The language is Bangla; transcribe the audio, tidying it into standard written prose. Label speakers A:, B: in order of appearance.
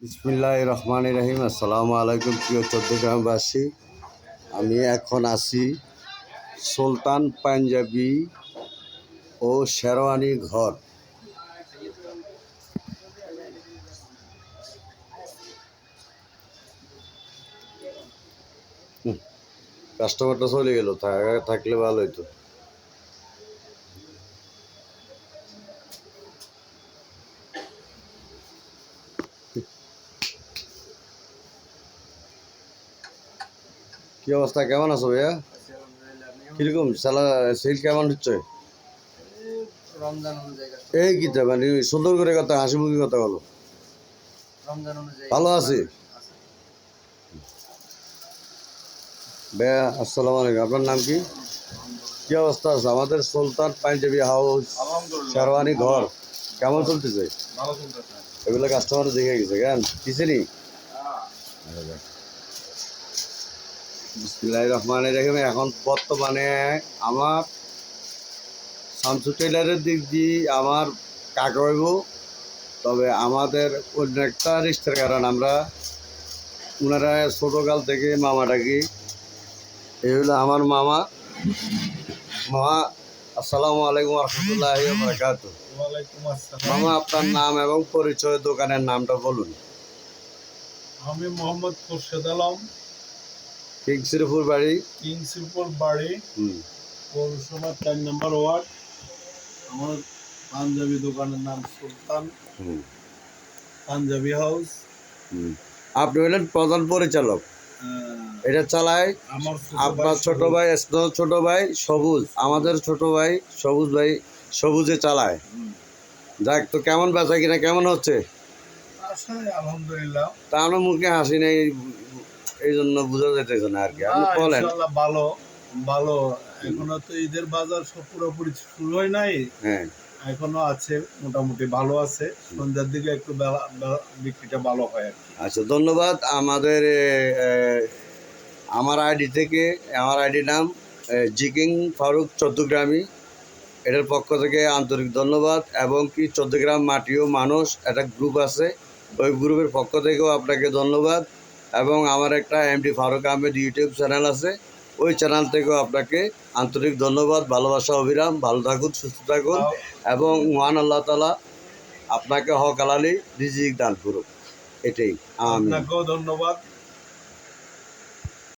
A: বিসমিল্লাহির রহমানির রহিম। আসসালামু আলাইকুম প্রিয় চট্টগ্রামবাসী। আমি এখন আছি সুলতান পাঞ্জাবি ও শেরওয়ানি ঘর। কাস্টমারটা চলে গেল, থাকলে ভালো হইতো। কি অবস্থা, কেমন আছো ভাইয়া? কিরকম সেল কেমন হচ্ছে? এই কি মানে সুন্দর করে কথা, হাসি মুখি কথা বলো। ভালো আছি ভাইয়া। আসসালামু আলাইকুম, আপনার নাম কি? কি অবস্থা আছে আমাদের সুলতান পাঞ্জাবি হাউস শেরওয়ানি ঘর? কেমন চলতেছে? এগুলো কাস্টমার দেখে গেছে কেন কিসেনি? বিসমিল্লাহির রহমানির রহিম। এখন বর্তমানে আমার শামসু টেলারের দিক দিয়ে আমার কাকা হইব, তবে আমাদের অন্য একটা রিস্তার কারণ আমরা ওনারা ছোটোকাল থেকে মামা ডাকি। এই হলো আমার মামা। মামা আসসালামু আলাইকুম রহমতুল্লাহি ওয়া বারাকাতুহু। মামা আপনার নাম এবং পরিচয়, দোকানের নামটা বলুন।
B: আমি মোহাম্মদ খোরশেদ আলম,
A: কিংসিরপুর বাড়ি।
B: পৌরসভা 4 নম্বর ওয়ার্ড। আমার পাঞ্জাবি দোকানের নাম সুলতান পাঞ্জাবি হাউস।
A: আপনি হলেন প্রধান পরিচালক। এটা চালায় আপনার ছোট ভাই, ছোট ভাই সবুজ, আমাদের ছোট ভাই সবুজ ভাই, সবুজে চালায়। যাক, তো কেমন বেচা কিনা কেমন হচ্ছে?
B: আলহামদুলিল্লাহ।
A: তা আমার মুখে হাসি নেই, এই জন্য বোঝা যাইতেছে না আর কি। আপনি বলেন।
B: ভালো ভালো। এখনো তো ঈদের বাজার সব পুরোপুরি শুরু হয় নাই।
A: হ্যাঁ,
B: এখনো আছে, মোটামুটি ভালো আছে। সন্ধ্যার দিকে একটু বিক্রিটা ভালো হয়।
A: আচ্ছা, ধন্যবাদ। আমার আইডি থেকে, আমার আইডি নাম জিকিং ফারুক চৌদ্দগ্রামী, এটার পক্ষ থেকে আন্তরিক ধন্যবাদ। এবং কি চৌদ্দগ্রাম মাটিও মানুষ একটা গ্রুপ আছে, ওই গ্রুপের পক্ষ থেকেও আপনাকে ধন্যবাদ। এবং আমার একটা MD Faruk Ahmed YouTube channel আছে, ওই চ্যানেল থেকেও আপনাকে আন্তরিক ধন্যবাদ, ভালোবাসা, অবিরাম। ভালো থাকুন, সুস্থ থাকুন এবং মহান আল্লাহ তাআলা আপনাকে হক হালালি রিজিক দান করুক। এটাই।
B: আপনাকেও ধন্যবাদ।